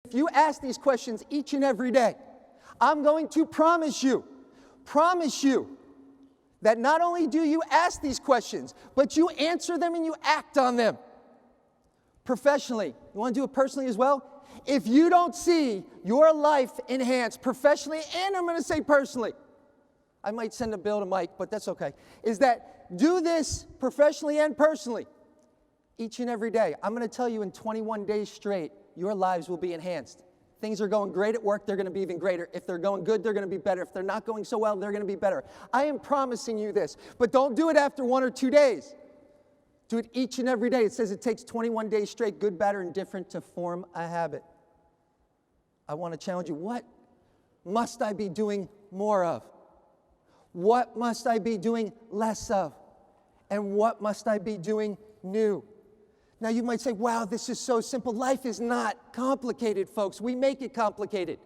if you ask these questions each and every day, I'm going to promise you that not only do you ask these questions, but you answer them and you act on them. Professionally, you want to do it personally as well? If you don't see your life enhanced professionally, and I'm going to say personally, I might send a bill to Mike, but that's okay, is that do this professionally and personally each and every day. I'm going to tell you in 21 days straight, your lives will be enhanced. Things are going great at work, they're going to be even greater. If they're going good, they're going to be better. If they're not going so well, they're going to be better. I am promising you this, but don't do it after 1 or 2 days. Do it each and every day. It says it takes 21 days straight, good, bad, or indifferent, to form a habit. I want to challenge you. What must I be doing more of? What must I be doing less of? And what must I be doing new? Now you might say, wow, this is so simple. Life is not complicated, folks. We make it complicated.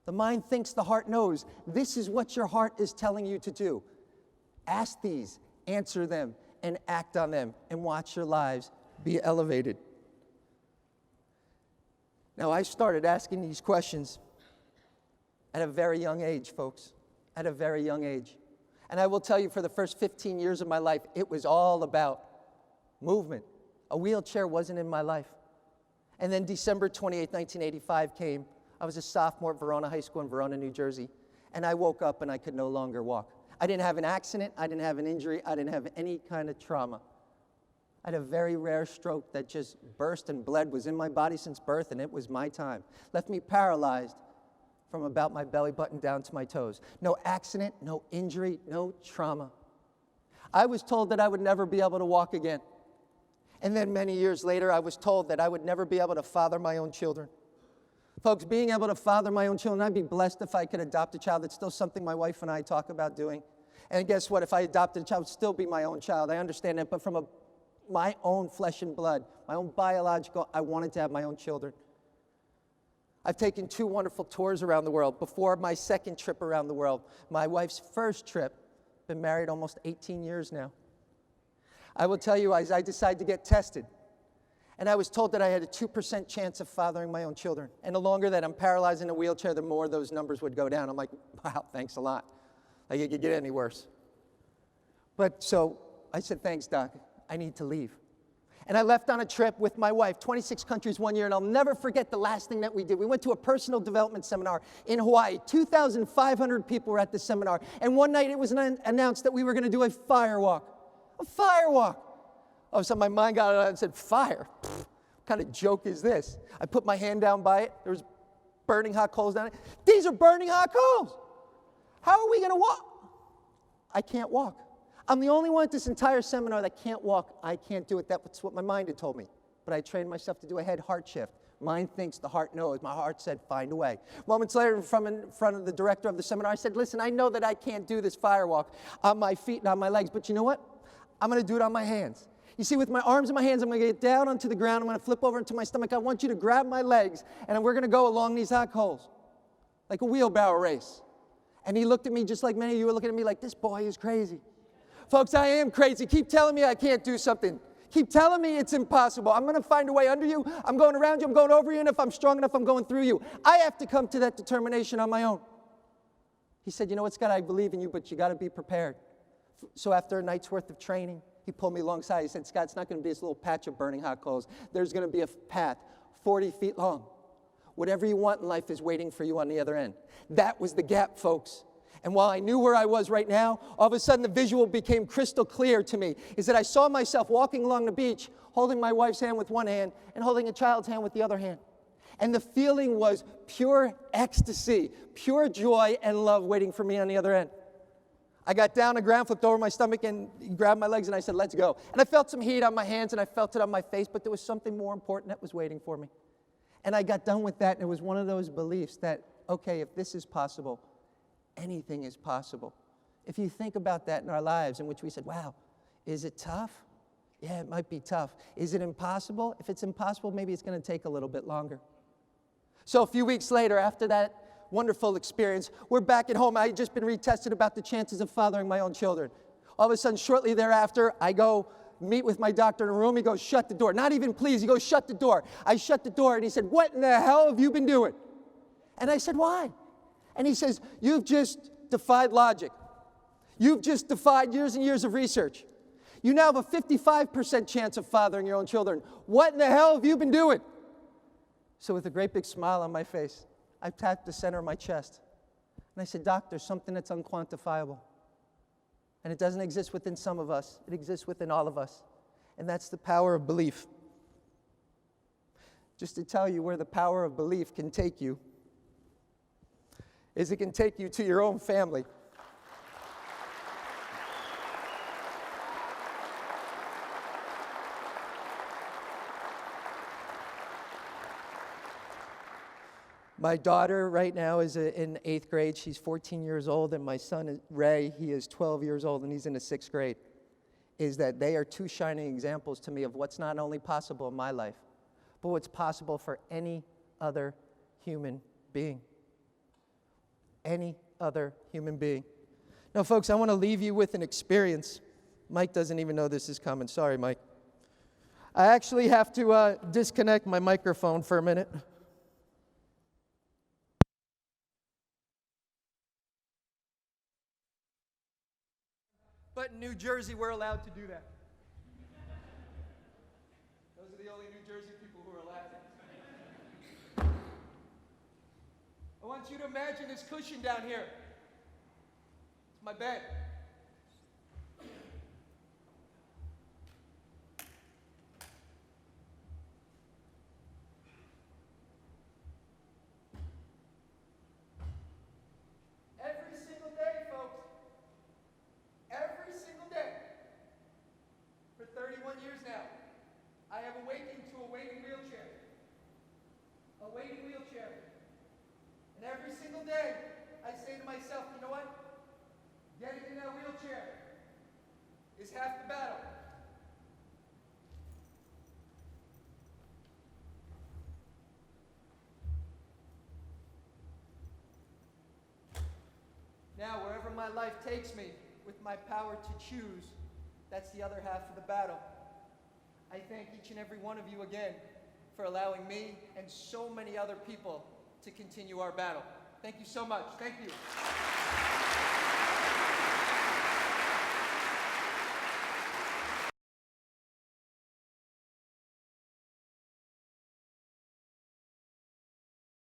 The mind thinks, the heart knows. This is what your heart is telling you to do. Ask these, answer them, and act on them, and watch your lives be elevated. Now, I started asking these questions at a very young age, folks, at a very young age. And I will tell you, for the first 15 years of my life, it was all about movement. A wheelchair wasn't in my life. And then December 28, 1985 came. I was a sophomore at Verona High School in Verona, New Jersey, and I woke up and I could no longer walk. I didn't have an accident, I didn't have an injury, I didn't have any kind of trauma. I had a very rare stroke that just burst and bled, was in my body since birth, and it was my time. Left me paralyzed from about my belly button down to my toes. No accident, no injury, no trauma. I was told that I would never be able to walk again. And then many years later, I was told that I would never be able to father my own children. Folks, being able to father my own children, I'd be blessed if I could adopt a child. It's still something my wife and I talk about doing. And guess what? If I adopted a child, it would still be my own child. I understand that, but from my own flesh and blood, my own biological, I wanted to have my own children. I've taken 2 wonderful tours around the world. Before my second trip around the world, my wife's first trip, been married almost 18 years now. I will tell you, as I decided to get tested, and I was told that I had a 2% chance of fathering my own children. And the longer that I'm paralyzed in a wheelchair, the more those numbers would go down. I'm like, wow, thanks a lot. Like, it could get any worse. But so I said, thanks, Doc. I need to leave. And I left on a trip with my wife, 26 countries 1 year, and I'll never forget the last thing that we did. We went to a personal development seminar in Hawaii. 2,500 people were at the seminar. And one night it was announced that we were going to do a fire walk. A fire walk. Oh, so my mind got out and said, fire? Pfft, what kind of joke is this? I put my hand down by it. There was burning hot coals down it. These are burning hot coals. How are we going to walk? I can't walk. I'm the only one at this entire seminar that can't walk. I can't do it. That's what my mind had told me. But I trained myself to do a head-heart shift. Mind thinks, the heart knows. My heart said, find a way. Moments later, in front of the director of the seminar, I said, listen, I know that I can't do this fire walk on my feet and on my legs, but you know what? I'm going to do it on my hands. You see, with my arms and my hands, I'm going to get down onto the ground. I'm going to flip over into my stomach. I want you to grab my legs, and we're going to go along these hot coals, like a wheelbarrow race. And he looked at me just like many of you were looking at me like, this boy is crazy. Folks, I am crazy. Keep telling me I can't do something. Keep telling me it's impossible. I'm going to find a way under you. I'm going around you. I'm going over you. And if I'm strong enough, I'm going through you. I have to come to that determination on my own. He said, you know what, Scott, I believe in you, but you got to be prepared. So after a night's worth of training, he pulled me alongside. He said, Scott, it's not going to be this little patch of burning hot coals. There's going to be a path 40 feet long. Whatever you want in life is waiting for you on the other end. That was the gap, folks. And while I knew where I was right now, all of a sudden the visual became crystal clear to me, is that I saw myself walking along the beach, holding my wife's hand with one hand and holding a child's hand with the other hand. And the feeling was pure ecstasy, pure joy and love waiting for me on the other end. I got down the ground, flipped over my stomach, and he grabbed my legs, and I said, let's go. And I felt some heat on my hands, and I felt it on my face, but there was something more important that was waiting for me. And I got done with that, and it was one of those beliefs that, okay, if this is possible, anything is possible. If you think about that in our lives, in which we said, wow, is it tough? Yeah, it might be tough. Is it impossible? If it's impossible, maybe it's going to take a little bit longer. So a few weeks later, after that wonderful experience, we're back at home. I had just been retested about the chances of fathering my own children. All of a sudden, shortly thereafter, I go meet with my doctor in a room. He goes, shut the door. Not even please. He goes, shut the door. I shut the door, and he said, what in the hell have you been doing? And I said, why? And he says, you've just defied logic. You've just defied years and years of research. You now have a 55% chance of fathering your own children. What in the hell have you been doing? So with a great big smile on my face, I tapped the center of my chest. And I said, Doc, there's something that's unquantifiable. And it doesn't exist within some of us. It exists within all of us. And that's the power of belief. Just to tell you where the power of belief can take you, is it can take you to your own family. My daughter right now is in 8th grade. She's 14 years old, and my son, Ray, he is 12 years old, and he's in the 6th grade. Is that they are two shining examples to me of what's not only possible in my life, but what's possible for any other human being. Any other human being. Now, folks, I want to leave you with an experience. Mike doesn't even know this is coming. Sorry, Mike. I actually have to disconnect my microphone for a minute. But in New Jersey, we're allowed to do that. Those are the only New Jersey people who are allowed to. I want you to imagine this cushion down here. It's my bed. Every single day, folks. Every single day. For 31 years now, I have awakened to a waiting wheelchair. A waiting wheelchair. And every single day, I say to myself, you know what? Getting in that wheelchair is half the battle. Now, wherever my life takes me, with my power to choose, that's the other half of the battle. I thank each and every one of you again for allowing me and so many other people to continue our battle. Thank you so much. Thank you.